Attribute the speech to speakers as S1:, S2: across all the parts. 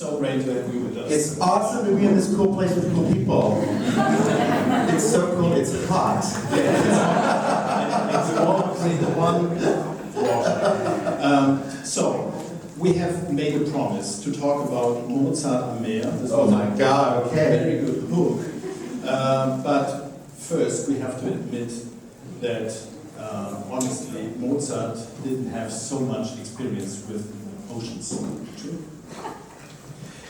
S1: so great to have you with us.
S2: It's awesome to be in this cool place with cool people. It's so cool, it's hot.
S1: So, we have made a promise to talk about Mozart and Mehr.
S2: Oh my God, okay.
S1: Very good book. But first we have to admit that honestly Mozart didn't have so much experience with oceans. True?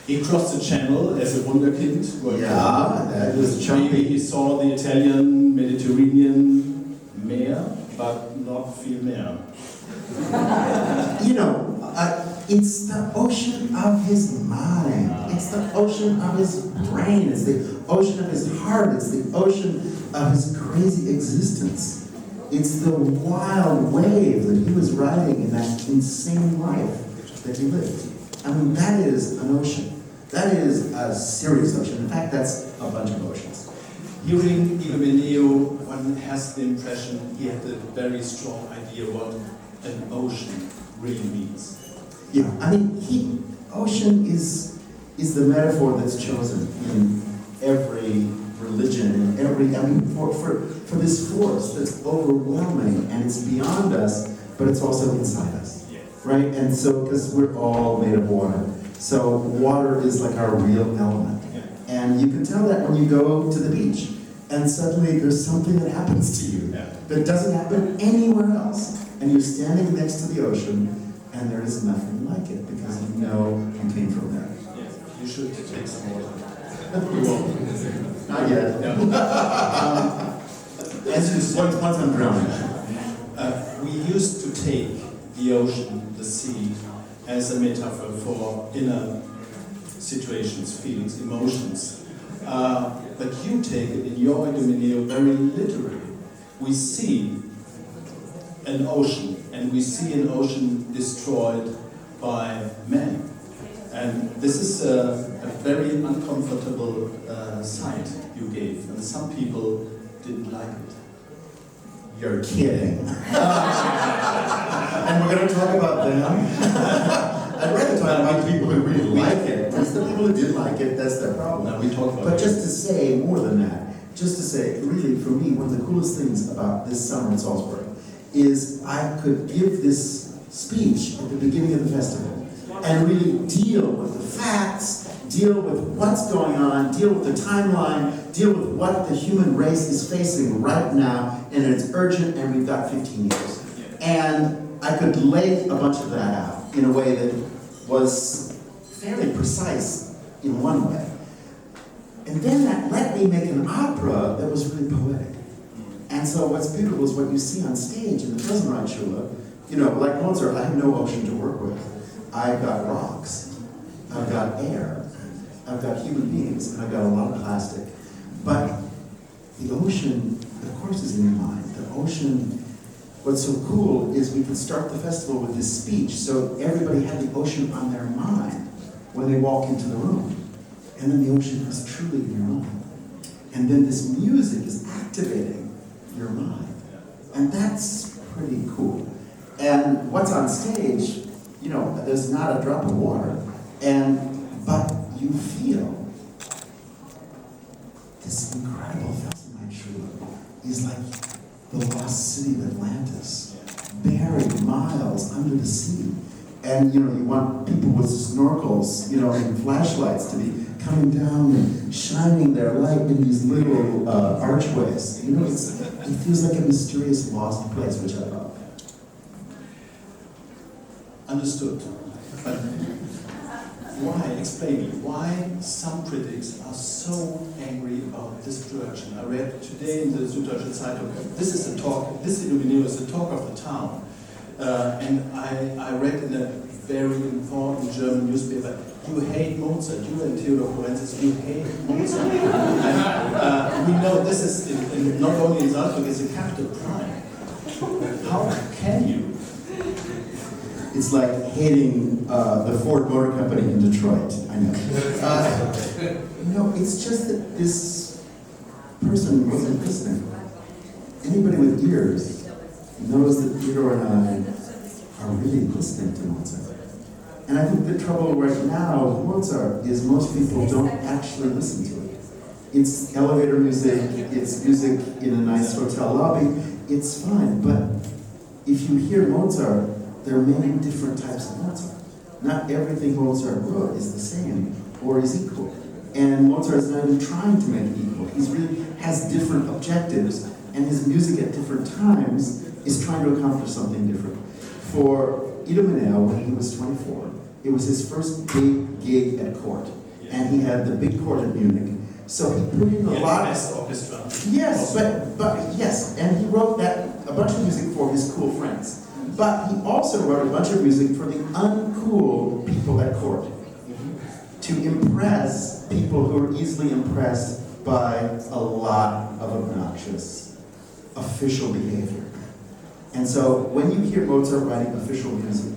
S1: He crossed the channel as a wunderkind.
S2: Yeah, that was chunky.
S1: Maybe he saw the Italian Mediterranean Meer, but not viel mehr.
S2: You know, it's the ocean of his mind. It's the ocean of his brain. It's the ocean of his heart. It's the ocean of his crazy existence. It's the wild wave that he was riding in that insane life that he lived. I mean, that is an ocean. That is a serious ocean. In fact, that's a bunch of oceans.
S1: Hearing Idomeneo, one has the impression he had a very strong idea what an ocean really means.
S2: Yeah, I mean, ocean is the metaphor that's chosen in every religion, in every, I mean, for this force that's overwhelming and it's beyond us, but it's also inside us, right? And so, because we're all made of water, so water is like our real element. And you can tell that when you go to the beach, and suddenly there's something that happens to you that doesn't happen anywhere else. And you're standing next to the ocean, and there is nothing like it, because you know you came from there.
S1: Yeah, you should take some more.
S2: You won't. Not yet.
S1: No. As you said,
S2: Once I'm drowning.
S1: We used to take the ocean, the sea, as a metaphor for inner situations, feelings, emotions. But you take it in your Idomeneo very literally. We see an ocean, and we see an ocean destroyed by men. And this is a very uncomfortable sight you gave, and some people didn't like it.
S2: You're kidding. And we're going to talk about them. I'd rather talk about people who really like it. Because the people who did like it, that's their problem.
S1: Now we talk about
S2: but just to say more than that, just to say, really, for me, one of the coolest things about this summer in Salzburg is I could give this speech at the beginning of the festival and really deal with the facts, deal with what's going on, deal with the timeline, deal with what the human race is facing right now, and it's urgent, and we've got 15 years. And I could lay a bunch of that out in a way that was fairly precise in one way. And then that let me make an opera that was really poetic. And so what's beautiful is what you see on stage in the Rosenreitschule. You know, like Mozart, I have no ocean to work with. I've got rocks, I've got air, I've got human beings, and I've got a lot of plastic. But the ocean, of course, is in your mind. The ocean, what's so cool is we could start the festival with this speech, so everybody had the ocean on their mind when they walk into the room. And then the ocean is truly in your mind. And then this music is activating your mind. And that's pretty cool. And what's on stage, you know, there's not a drop of water, but you feel this incredible Felsenreitschule is like the lost city of Atlantis, buried miles under the sea. And, you know, you want people with snorkels, you know, and flashlights to be coming down and shining their light in these little archways. You know, it feels like a mysterious lost place, which I love.
S1: Understood. But why, explain me, why some critics are so angry about this production? I read today in the Süddeutsche Zeitung, this is the talk, this Idomeneo is the talk of the town. And I read in a very important German newspaper, you hate Mozart, you and Teodor Currentzis, you hate Mozart. And we know this is, not only in Salzburg, it's a capital crime. How can you?
S2: It's like hating the Ford Motor Company in Detroit, I know. No, it's just that this person wasn't listening. Anybody with ears knows that Peter and I are really listening to Mozart. And I think the trouble right now with Mozart is most people don't actually listen to it. It's elevator music, it's music in a nice hotel lobby, it's fine, but if you hear Mozart, there are many different types of Mozart. Not everything Mozart wrote is the same or is equal. And Mozart is not even trying to make it equal. He really has different objectives, and his music at different times is trying to accomplish something different. For Idomeneo, when he was 24, it was his first big gig at court. And he had the big court in Munich. So he put in a lot of
S1: orchestra.
S2: Yes, but yes, and he wrote a bunch of music for his cool friends. But he also wrote a bunch of music for the uncool people at court, to impress people who are easily impressed by a lot of obnoxious official behavior. And so when you hear Mozart writing official music,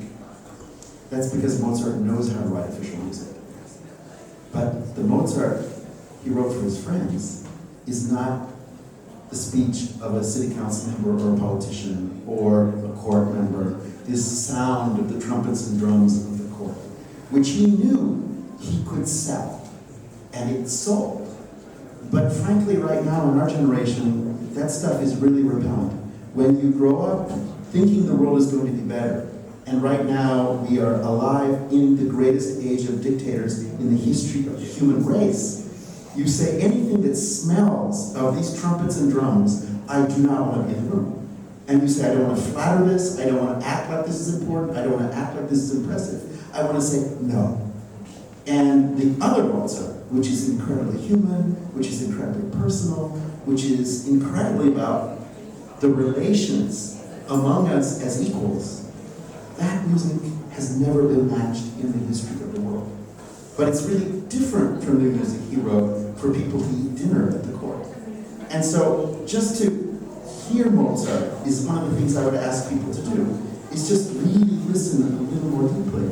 S2: that's because Mozart knows how to write official music. But the Mozart he wrote for his friends is not the speech of a city council member or a politician or a court member, this sound of the trumpets and drums of the court, which he knew he could sell, and it sold. But frankly, right now in our generation, that stuff is really repellent. When you grow up thinking the world is going to be better, and right now we are alive in the greatest age of dictators in the history of the human race, you say anything that smells of these trumpets and drums, I do not want to be in the room. And you say, I don't want to flatter this, I don't want to act like this is important, I don't want to act like this is impressive. I want to say no. And the other Mozart, which is incredibly human, which is incredibly personal, which is incredibly about the relations among us as equals, that music has never been matched in the history of the world. But it's really different from the music he wrote for people to eat dinner at the court. And so just to hear Mozart is one of the things I would ask people to do, is just really listen a little more deeply.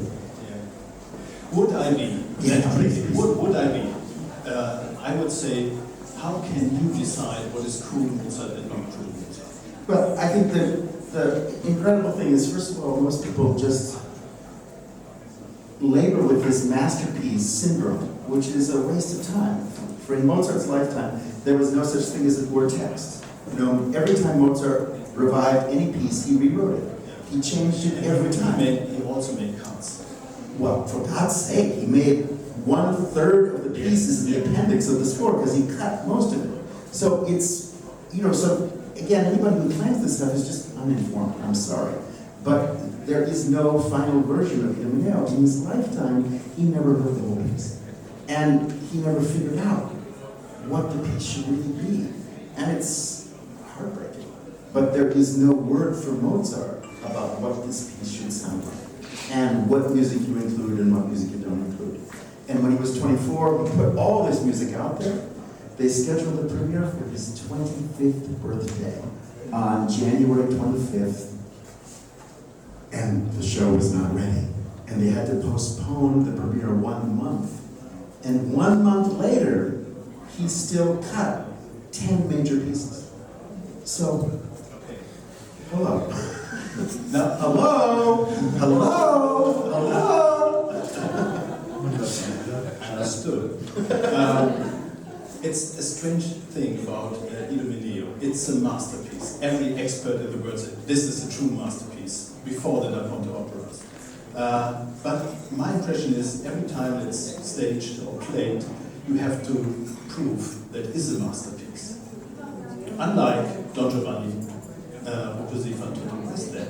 S1: Would I be?
S2: Please.
S1: Would I be? I would say, how can you decide what is cool Mozart and not cool Mozart?
S2: Well, I think the incredible thing is, first of all, most people just labor with this masterpiece syndrome, which is a waste of time. For in Mozart's lifetime, there was no such thing as a word text. You know, every time Mozart revived any piece, he rewrote it. He changed it every time.
S1: He also made cuts.
S2: Well, for God's sake, he made 1/3 of the pieces in the appendix of the score because he cut most of it. So it's, so again, anybody who claims this stuff is just uninformed. I'm sorry. But there is no final version of Idomeneo. In his lifetime, he never heard the whole piece. And he never figured out what the piece should really be. And it's heartbreaking. But there is no word from Mozart about what this piece should sound like, and what music you include and what music you don't include. And when he was 24, he put all this music out there. They scheduled the premiere for his 25th birthday on January 25th, and the show was not ready. And they had to postpone the premiere 1 month. And 1 month later, he still cut 10 major pieces. So, hello.
S1: Now,
S2: Hello? Hello? Hello?
S1: Understood. It's a strange thing about Idomeneo. It's a masterpiece. Every expert in the world said this is a true masterpiece before the Da Ponte operas. But my impression is every time it's staged or played, you have to prove that it is a masterpiece. Unlike Don Giovanni, Opus fan tutte is that.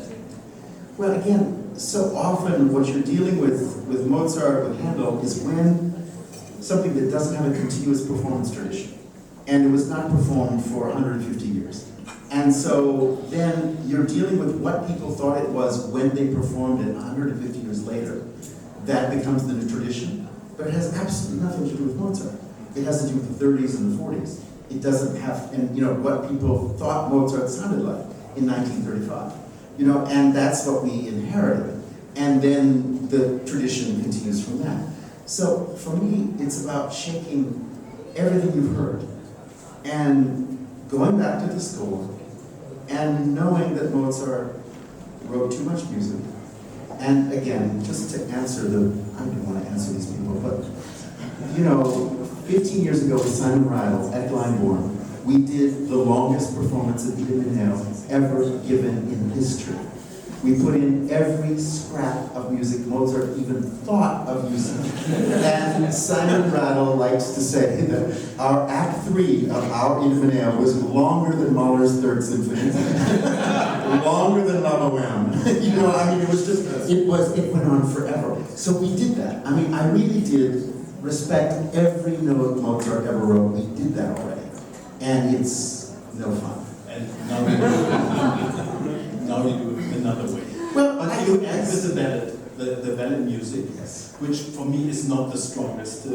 S2: Well, again, so often what you're dealing with Mozart, with Handel, is when something that doesn't have a continuous performance tradition. And it was not performed for 150 years. And so then you're dealing with what people thought it was when they performed it 150 years later. That becomes the new tradition. But it has absolutely nothing to do with Mozart. It has to do with the 30s and the 40s. It doesn't have, and what people thought Mozart sounded like in 1935. And that's what we inherited. And then the tradition continues from that. So for me, it's about shaking everything you've heard and going back to the score and knowing that Mozart wrote too much music And again, just to answer I don't want to answer these people, but 15 years ago with Simon Rattle at Glyndebourne, we did the longest performance of Idomeneo ever given in history. We put in every scrap of music Mozart even thought of using. And Simon Rattle likes to say that our Act 3 of our Idomeneo was longer than Mahler's Third Symphony, longer than La Bohème. It went on forever. So we did that. I really did respect every note Mozart ever wrote. We did that already. And it's no fun.
S1: And now we do it another way.
S2: Well,
S1: but you add with the ballad, the ballad music, yes, which for me is not the strongest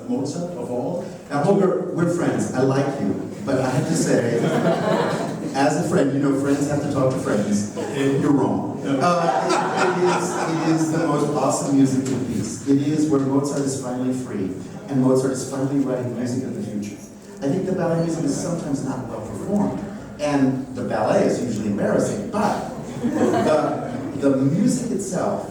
S1: Mozart of all.
S2: Now, Holger, we're friends. I like you, but I have to say, as a friend, friends have to talk to friends. You're wrong.
S1: No.
S2: It is the most awesome musical piece. It is where Mozart is finally free, and Mozart is finally writing music of the future. I think the ballet music is sometimes not well performed, and the ballet is usually embarrassing, but the music itself,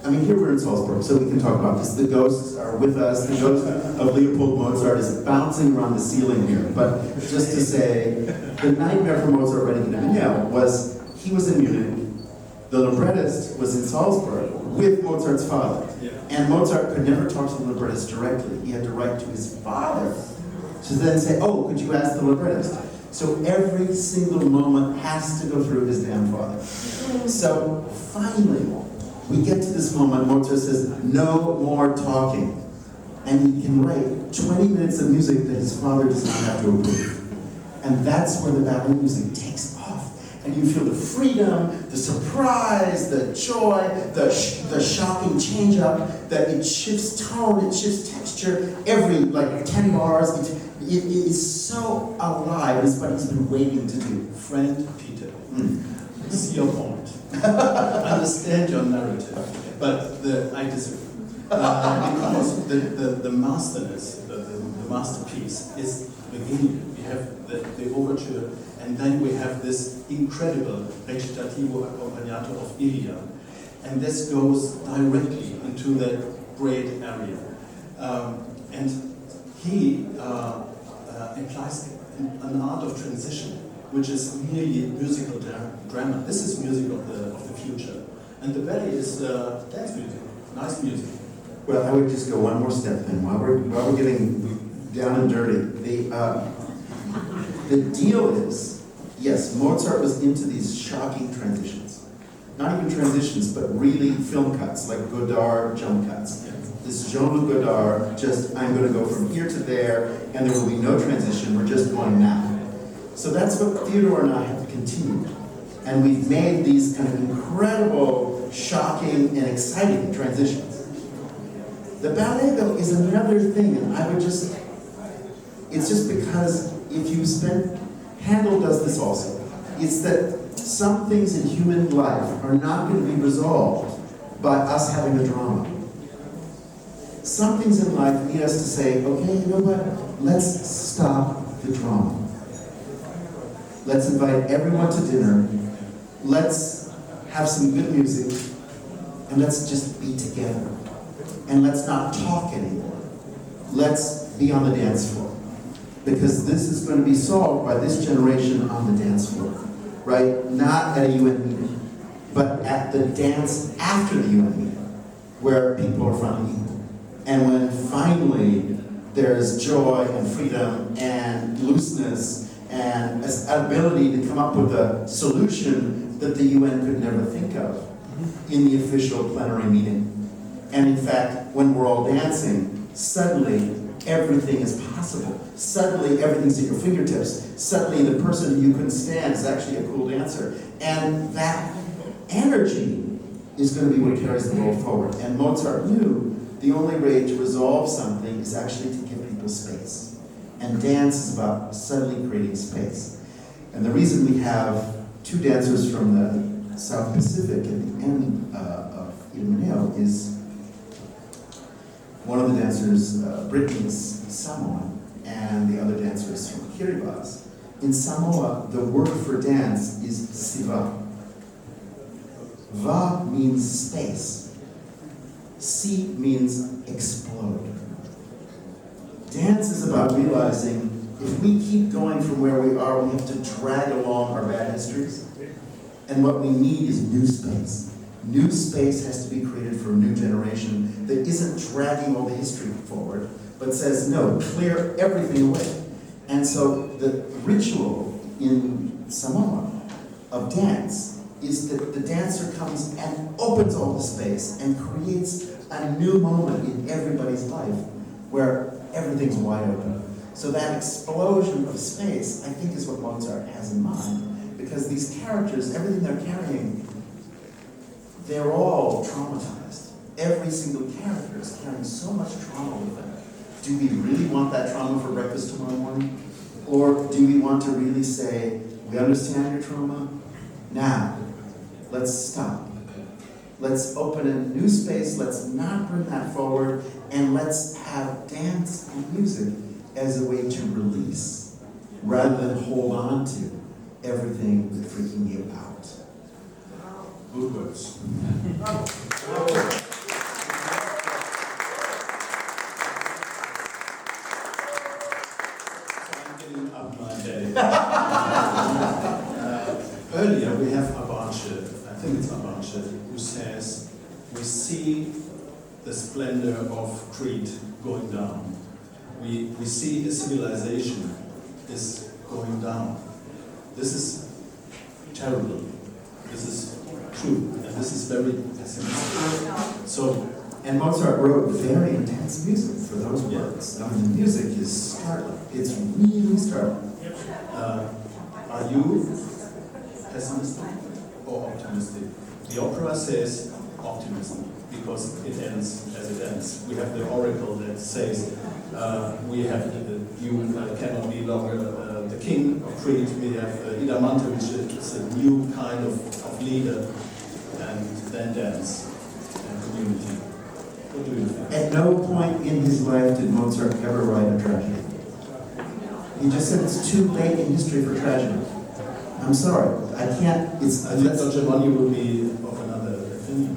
S2: here we're in Salzburg, so we can talk about this. The ghosts are with us. The ghost of Leopold Mozart is bouncing around the ceiling here. But just to say, the nightmare for Mozart writing Idomeneo was, he was in Munich, the librettist was in Salzburg with Mozart's father.
S1: Yeah.
S2: And Mozart could never talk to the librettist directly. He had to write to his father to then say, oh, could you ask the librettist? So every single moment has to go through his damn father. So finally, we get to this moment, Mozart says, no more talking. And he can write 20 minutes of music that his father does not have to approve. And that's where the ballet music takes off. And you feel the freedom, the surprise, the joy, the shocking change-up, that it shifts tone, it shifts texture, every, 10 bars, it is so alive, it's what he's been waiting to do.
S1: Friend Peter, see your point. Understand your narrative, but I disagree. Because the masterness, the masterpiece is the beginning. We have the overture, and then we have this incredible recitativo accompagnato of Ilya. And this goes directly into that great area. And he implies an art of transition, which is merely musical drama. This is music of the future. And the ballet is dance music, nice music.
S2: Well, I would just go one more step then. While we're getting down and dirty, the deal is, yes, Mozart was into these shocking transitions. Not even transitions, but really film cuts, like Godard jump cuts. This Jean-Luc Godard, just, I'm going to go from here to there, and there will be no transition, we're just going now. So that's what Theodore and I have continued. And we've made these kind of incredible, shocking, and exciting transitions. The ballet, though, is another thing, and it's just because if you Handel does this also. It's that some things in human life are not going to be resolved by us having a drama. Some things in life need us to say, okay, you know what? Let's stop the drama. Let's invite everyone to dinner. Let's have some good music. And let's just be together. And let's not talk anymore. Let's be on the dance floor. Because this is going to be solved by this generation on the dance floor. Right? Not at a UN meeting, but at the dance after the UN meeting, where people are finally equal. And when finally there's joy and freedom and looseness and an ability to come up with a solution that the UN could never think of in the official plenary meeting. And in fact, when we're all dancing, suddenly everything is possible. Suddenly everything's at your fingertips. Suddenly the person who you couldn't stand is actually a cool dancer. And that energy is going to be what carries the world forward. And Mozart knew the only way to resolve something is actually to give people space. And dance is about suddenly creating space. And the reason we have two dancers from the South Pacific at the end of Idomeneo is one of the dancers, Brittany, is Samoan, and the other dancer is from Kiribati. In Samoa, the word for dance is siva. Va means space. Si means explode. Dance is about realizing if we keep going from where we are, we have to drag along our bad histories. And what we need is new space. New space has to be created for a new generation that isn't dragging all the history forward, but says, no, clear everything away. And so the ritual in Samoa of dance is that the dancer comes and opens all the space and creates a new moment in everybody's life where everything's wide open. So that explosion of space, I think, is what Mozart has in mind, because these characters, everything they're carrying, they're all traumatized. Every single character is carrying so much trauma with them. Do we really want that trauma for breakfast tomorrow morning? Or do we want to really say, we understand your trauma, now, let's stop. Let's open a new space, let's not bring that forward, and let's have dance and music as a way to release, rather than hold on to everything that's freaking you out.
S1: Good words. So I'm getting up my day. Earlier we have Abanche, I think it's Abanche, who says, we see the splendor of greed going down. We see a civilization is going down. This is terrible. This is true, and this is very pessimistic. So,
S2: And Mozart wrote very intense music for those words. I mean, the music is startling. It's really startling.
S1: Are you pessimistic or optimistic? The opera says optimism because it ends as it ends. We have the oracle that says you cannot be longer the king of Crete. We have Idomeneo, which is a new kind of leader, and then dance and community. What do you think?
S2: At no point in his life did Mozart ever write a tragedy. He just said it's too late in history for tragedy. I'm sorry, I can't.
S1: I think Don Giovanni will be of another opinion.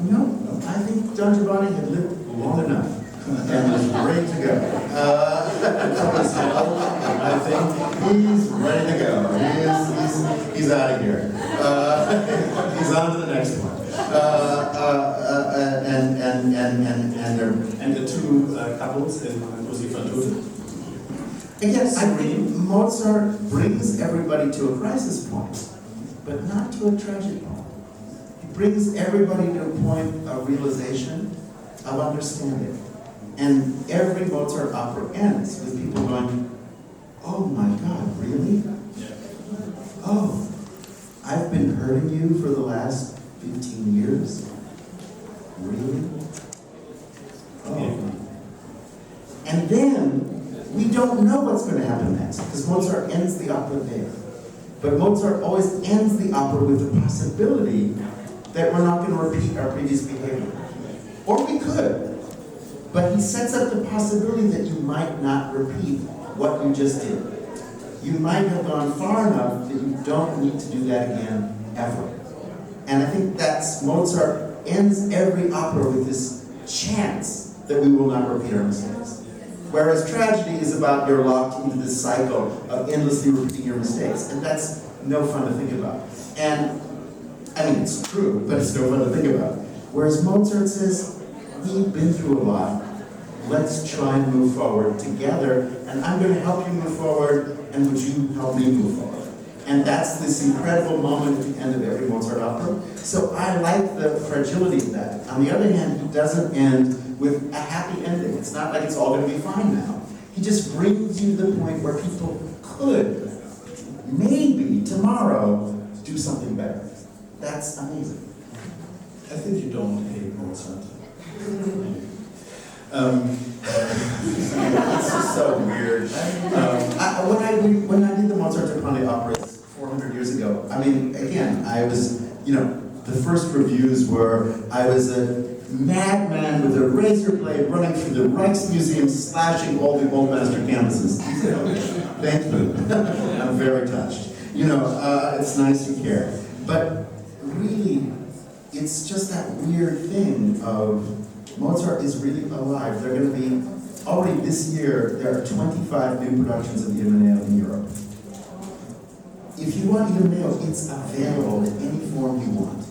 S2: No, I think Don Giovanni had lived long enough and was ready to go.
S1: I think
S2: He's ready to go. He's out of here. He's on to the next one.
S1: and the two couples in Così fan tutte.
S2: Again, I think Mozart brings everybody to a crisis point, but not to a tragic point. He brings everybody to a point of realization, of understanding. And every Mozart opera ends with people going, oh my God, really? Oh, I've been hurting you for the last 15 years? Really? Oh. And then, we don't know what's going to happen next, because Mozart ends the opera there. But Mozart always ends the opera with the possibility that we're not going to repeat our previous behavior. Or we could. But he sets up the possibility that you might not repeat what you just did. You might have gone far enough that you don't need to do that again, ever. And I think that's, Mozart ends every opera with this chance that we will not repeat our mistakes. Whereas tragedy is about you're locked into this cycle of endlessly repeating your mistakes. And that's no fun to think about. And, I mean, it's true, but it's no fun to think about. Whereas Mozart says, we've been through a lot. Let's try and move forward together. And I'm going to help you move forward, and would you help me move forward? And that's this incredible moment at the end of every Mozart opera. So I like the fragility of that. On the other hand, he doesn't end with a happy ending. It's not like it's all going to be fine now. He just brings you to the point where people could, maybe tomorrow, do something better. That's amazing.
S1: I think you don't hate Mozart.
S2: It's just so weird. When I did the Mozart Giovanni operas 400 years ago, I mean, again, I was, the first reviews were, I was a madman with a razor blade running through the Rijksmuseum, slashing all the old master canvases. Thank you. I'm very touched. It's nice you care. But really, it's just that weird thing of Mozart is really alive. They're going to be, already this year, there are 25 new productions of Idomeneo in Europe. If you want Idomeneo, it's available in any form you want.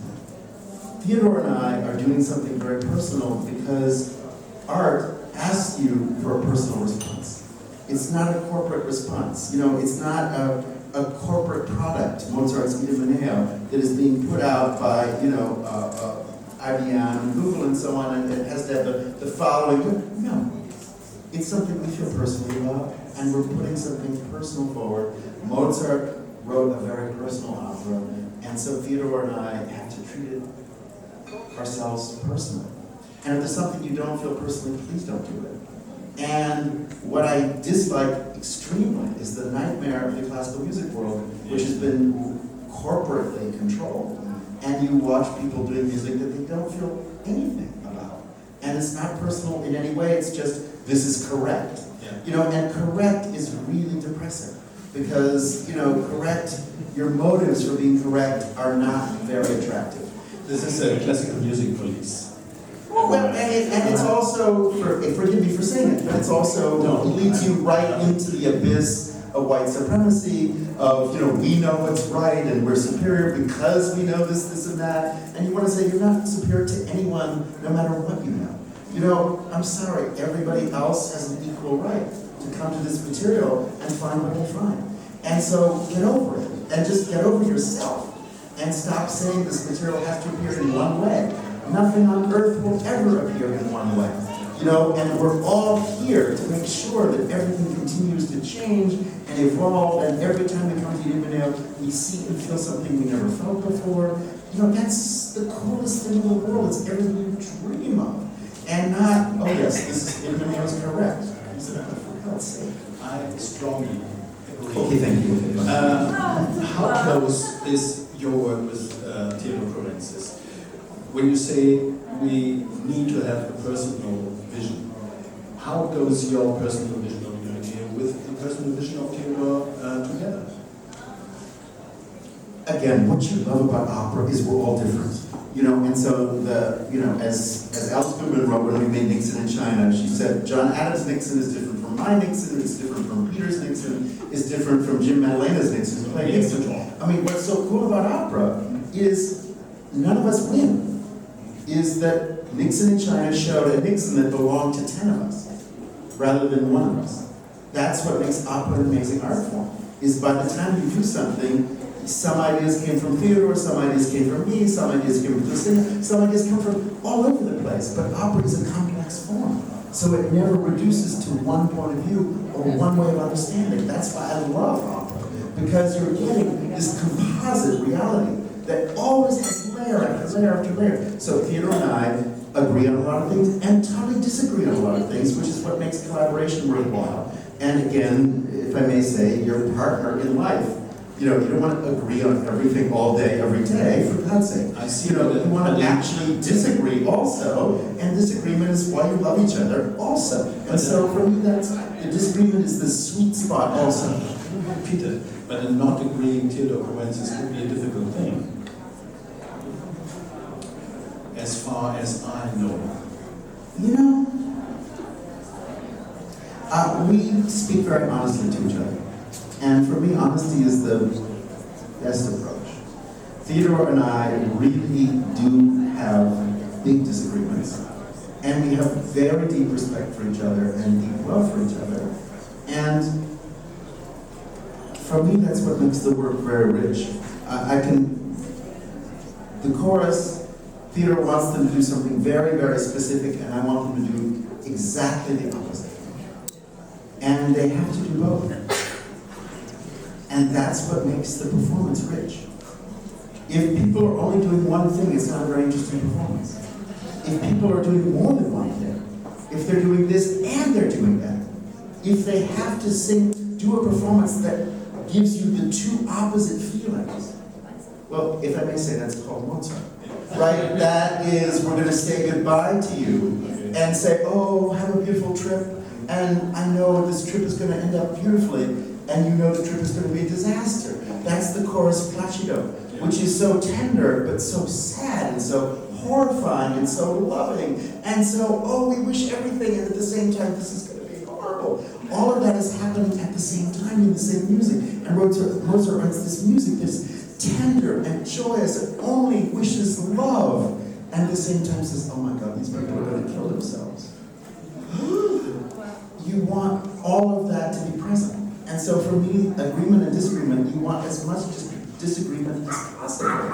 S2: Theodor and I are doing something very personal because art asks you for a personal response. It's not a corporate response. You know, it's not a corporate product, Mozart's Idomeneo, that is being put out by, you know, IBM and Google and so on, and it has to have the following. No. It's something we feel personally about, and we're putting something personal forward. Mozart wrote a very personal opera, and so Theodor and I have to treat it ourselves personally. And if there's something you don't feel personally, please don't do it. And what I dislike extremely is the nightmare of the classical music world, which has been corporately controlled. And you watch people doing music that they don't feel anything about. And it's not personal in any way, it's just, this is correct.
S1: Yeah.
S2: You know, and correct is really depressing. Because, you know, correct, your motives for being correct are not very attractive.
S1: This is a classical music police.
S2: Well, and it's also, forgive me for saying it, but it's also, it leads you right into the abyss of white supremacy, of, you know, we know what's right and we're superior because we know this, this, and that. And you want to say you're not superior to anyone, no matter what you know. You know, I'm sorry, everybody else has an equal right to come to this material and find what they find. And so get over it, and just get over yourself, and stop saying this material has to appear in one way. Nothing on earth will ever appear in one way. You know, and we're all here to make sure that everything continues to change and evolve, and every time we come to Idomeneo, we see and feel something we never felt before. You know, that's the coolest thing in the world. It's everything you dream of. And not, oh yes, this is Idomeneo is correct. For God's sake.
S1: I strongly agree.
S2: Okay, thank you.
S1: How close is your work with Teodor Currentzis? When you say we need to have a personal vision, how goes your personal vision of Idomeneo with the personal vision of Teodor together?
S2: Again, what you love about opera is we're all different. You know, and so as Alice Goodman wrote when we made Nixon in China, she said, John Adams' Nixon is different from my Nixon, it's different from Peter's Nixon, it's different from Jim Madalena's Nixon, who played Nixon. I mean, what's so cool about opera is none of us win. Is that Nixon in China showed a Nixon that belonged to 10 of us, rather than one of us. That's what makes opera an amazing art form, is by the time you do something, some ideas came from Theodor, some ideas came from me, some ideas came from Christina, some ideas come from all over the place, but opera is a complex form. So it never reduces to one point of view or one way of understanding. That's why I love opera, because you're getting this composite reality that always has layer after layer after layer. So Theodor and I agree on a lot of things and totally disagree on a lot of things, which is what makes collaboration worthwhile. And again, if I may say, your partner in life. You know, you don't want to agree on everything all day, every day, for God's sake.
S1: I see.
S2: You know, you want to actually disagree also, and disagreement is why you love each other also. And so for me, that's, the disagreement is the sweet spot also.
S1: Peter, but in not agreeing Teodor Currentzis could be a difficult thing. As far as I know.
S2: You know, we speak very honestly to each other. And for me, honesty is the best approach. Theodor and I really do have big disagreements. And we have very deep respect for each other and deep love for each other. And for me, that's what makes the work very rich. The chorus, Theodor wants them to do something very, very specific, and I want them to do exactly the opposite. And they have to do both. And that's what makes the performance rich. If people are only doing one thing, it's not a very interesting performance. If people are doing more than one thing, if they're doing this and they're doing that, if they have to do a performance that gives you the two opposite feelings, well, if I may say, that's called Mozart. Right? That is, we're going to say goodbye to you and say, oh, have a beautiful trip, and I know this trip is going to end up beautifully, and you know the trip is going to be a disaster. That's the chorus placido. which is so tender, but so sad, and so horrifying, and so loving, and so, oh, we wish everything, and at the same time, this is going to be horrible. All of that is happening at the same time in the same music. And Mozart writes this music that's tender and joyous and only wishes love, and at the same time says, oh my God, these people are going to kill themselves. You want all of that to be present. And so for me, agreement and disagreement, you want as much disagreement as possible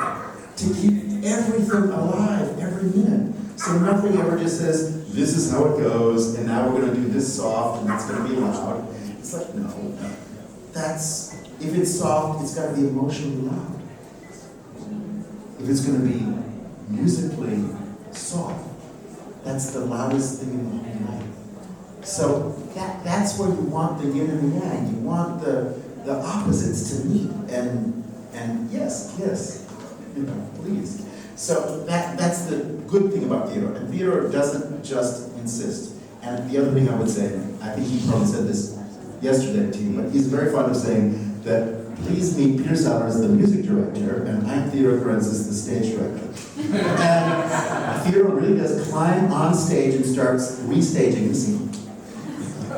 S2: to keep everything alive every minute. So nothing ever just says, this is how it goes, and now we're going to do this soft, and it's going to be loud. It's like, no. If it's soft, it's got to be emotionally loud. If it's going to be musically soft, that's the loudest thing in the whole night. So that's where you want the yin and the yang. You want the opposites to meet, and yes, please. So that's the good thing about Theodor. And Theodor doesn't just insist. And the other thing I would say, I think he probably said this yesterday to you, but he's very fond of saying that please meet Peter Sellars, the music director, and I'm Teodor Currentzis, the stage director. And Theodor really does climb on stage and starts restaging the scene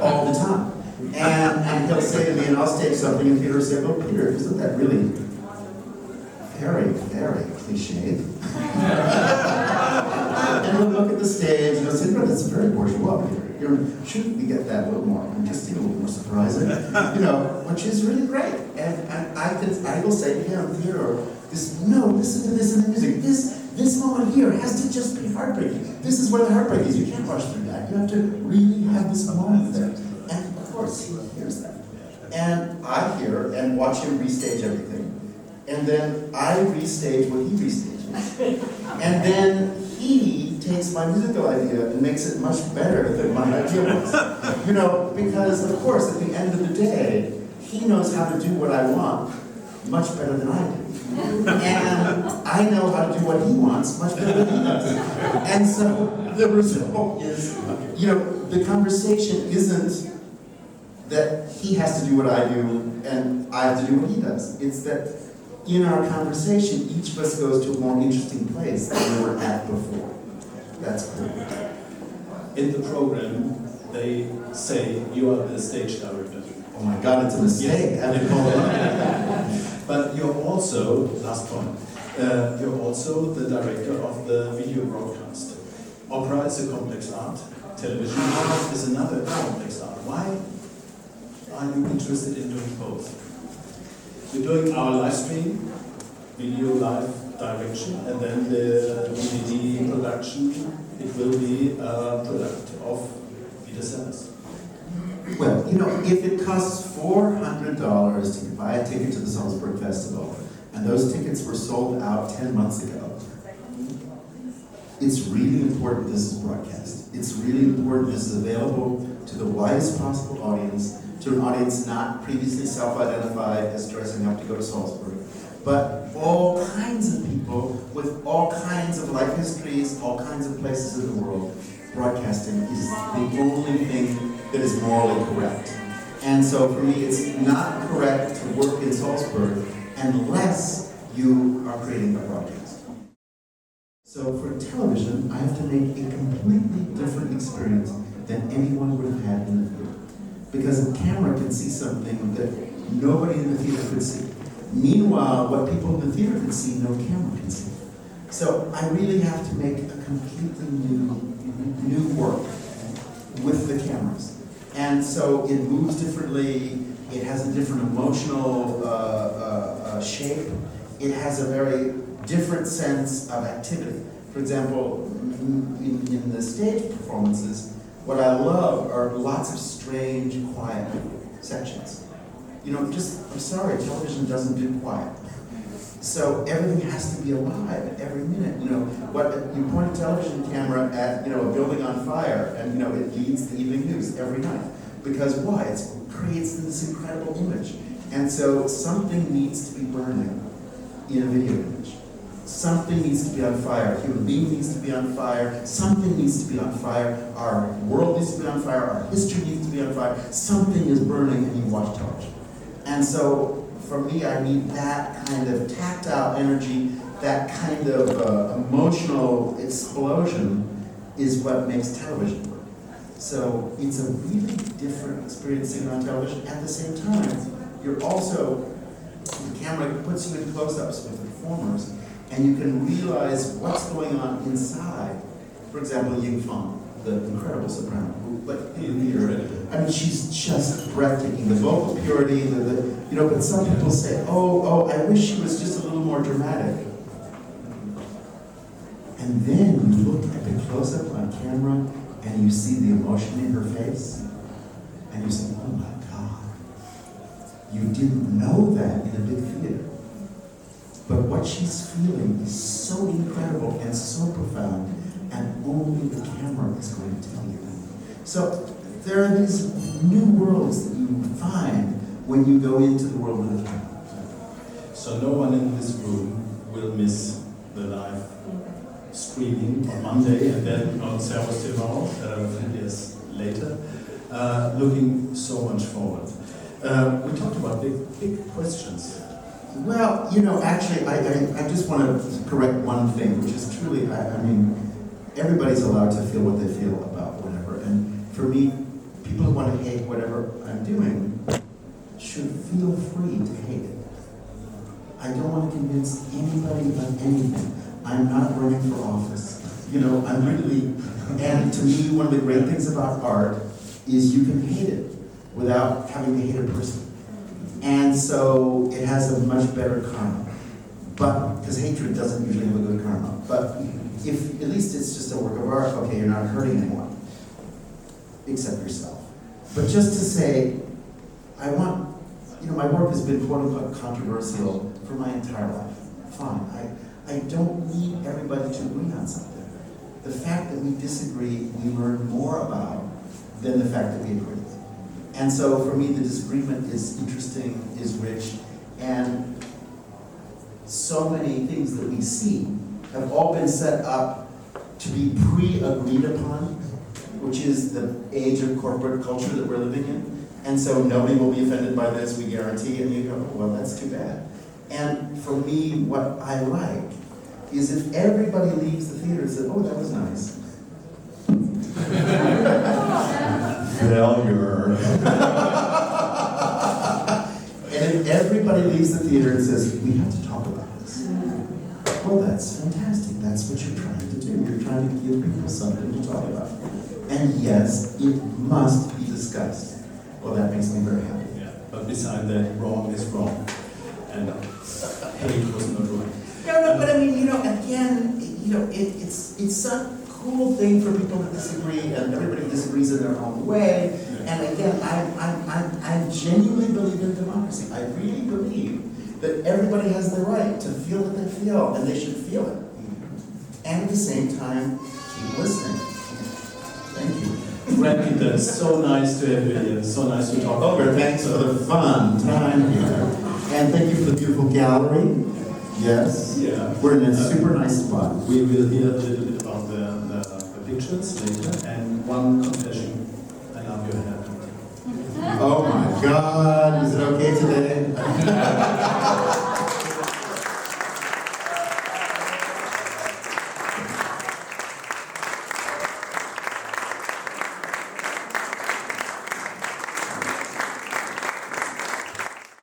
S2: all the time. And he'll say to me, and I'll stage something, and Peter will say, oh, Peter, isn't that really very, very cliched? And he'll look at the stage and he'll say, no, that's very bourgeois, Peter. Shouldn't we get that a little more interesting, a little more surprising? Which is really great. And I will say to him, Theodor, listen to this in the music. This moment here has to just be heartbreaking. This is where the heartbreak is. You can't rush through that. You have to really have this moment there. And of course, he hears that. And I hear and watch him restage everything. And then I restage what he restages. And then he takes my musical idea and makes it much better than my idea was. Because of course, at the end of the day, he knows how to do what I want much better than I do. And I know how to do what he wants much better than he does. And so the result is, the conversation isn't that he has to do what I do and I have to do what he does. It's that in our conversation, each of us goes to a more interesting place than we were at before. That's cool.
S1: In the program, they say you are the stage director.
S2: Oh my God, it's a mistake.
S1: Yes.
S2: I didn't call it up.
S1: But you're also, last point, you're also the director of the video broadcast. Opera is a complex art. Television is another complex art. Why are you interested in doing both? You're doing our live stream, video live direction, and then the DVD production. It will be a product of Peter Sellars.
S2: Well, if it costs $400 to buy a ticket to the Salzburg Festival, and those tickets were sold out 10 months ago, it's really important this is broadcast. It's really important this is available to the widest possible audience, to an audience not previously self-identified as dressing up to go to Salzburg, but all kinds of people with all kinds of life histories, all kinds of places in the world. Broadcasting is the only thing that is morally correct. And so for me, it's not correct to work in Salzburg unless you are creating a broadcast. So for television, I have to make a completely different experience than anyone would have had in the theater. Because a camera can see something that nobody in the theater could see. Meanwhile, what people in the theater can see, no camera can see. So I really have to make a completely new work with the cameras. And so it moves differently, it has a different emotional shape, it has a very different sense of activity. For example, in the stage performances, what I love are lots of strange, quiet sections. I'm sorry, television doesn't do quiet. So everything has to be alive at every minute. You point a television camera at a building on fire, and it leads the evening news every night. Because why? It creates this incredible image. And so something needs to be burning in a video image. Something needs to be on fire. A human being needs to be on fire. Something needs to be on fire. Our world needs to be on fire. Our history needs to be on fire. Something is burning, and you watch television. And so for me, I need that kind of tactile energy, that kind of emotional explosion is what makes television work. So it's a really different experience seeing on television. At the same time, you're also, the camera puts you in close-ups with the performers, and you can realize what's going on inside. For example, Ying Fang, the incredible soprano, I mean, she's just breathtaking. The vocal purity, but some people say, oh, I wish she was just a little more dramatic. And then you look at the close-up on camera, and you see the emotion in her face, and you say, oh my God, you didn't know that in a big theater. But what she's feeling is so incredible and so profound, and only the camera is going to tell you. So there are these new worlds that you find when you go into the world of the camera.
S1: So no one in this room will miss the live screening on Monday and then on Salzburg Festival a few years later. Looking so much forward. We talked about big questions.
S2: Well, actually, I just want to correct one thing, which is truly, I mean, everybody's allowed to feel what they feel about whatever. And for me, people who want to hate whatever I'm doing should feel free to hate it. I don't want to convince anybody of anything. I'm not running for office. I'm really, and to me, one of the great things about art is you can hate it without having to hate a person. And so it has a much better karma. But, because hatred doesn't usually have a good karma. But if at least it's just a work of art, okay, you're not hurting anyone, except yourself. But just to say, I want, my work has been quote unquote controversial for my entire life. Fine. I don't need everybody to agree on something. The fact that we disagree, we learn more about than the fact that we agree. And so for me, the disagreement is interesting, is rich, and so many things that we see have all been set up to be pre-agreed upon, which is the age of corporate culture that we're living in. And so nobody will be offended by this, we guarantee, and you go, well, that's too bad. And for me, what I like is if everybody leaves the theater and says, oh, that was nice. Failure. And if everybody leaves the theater and says, we have to talk about this. Well, that's fantastic. That's what you're trying to do. You're trying to give people something to talk about. And yes, it must be discussed. Well, that makes me very happy.
S1: Yeah, but beside that, wrong is wrong. And hate was not right.
S2: No, but I mean, again, it's a cool thing for people to disagree, and everybody disagrees in their own way. Yeah. And again, I genuinely believe in democracy. I really believe that everybody has the right to feel what they feel, and they should feel it. And at the same time, keep listening. Thank you.
S1: Frank Peter, it's so nice to have you here. So nice to talk.
S2: Over, thanks for the fun time here. And thank you for the beautiful gallery. Yes. Yeah. We're in a super nice spot.
S1: We will hear a little bit about the pictures later. And one confession, I love your hair.
S2: Oh my God, is it okay today?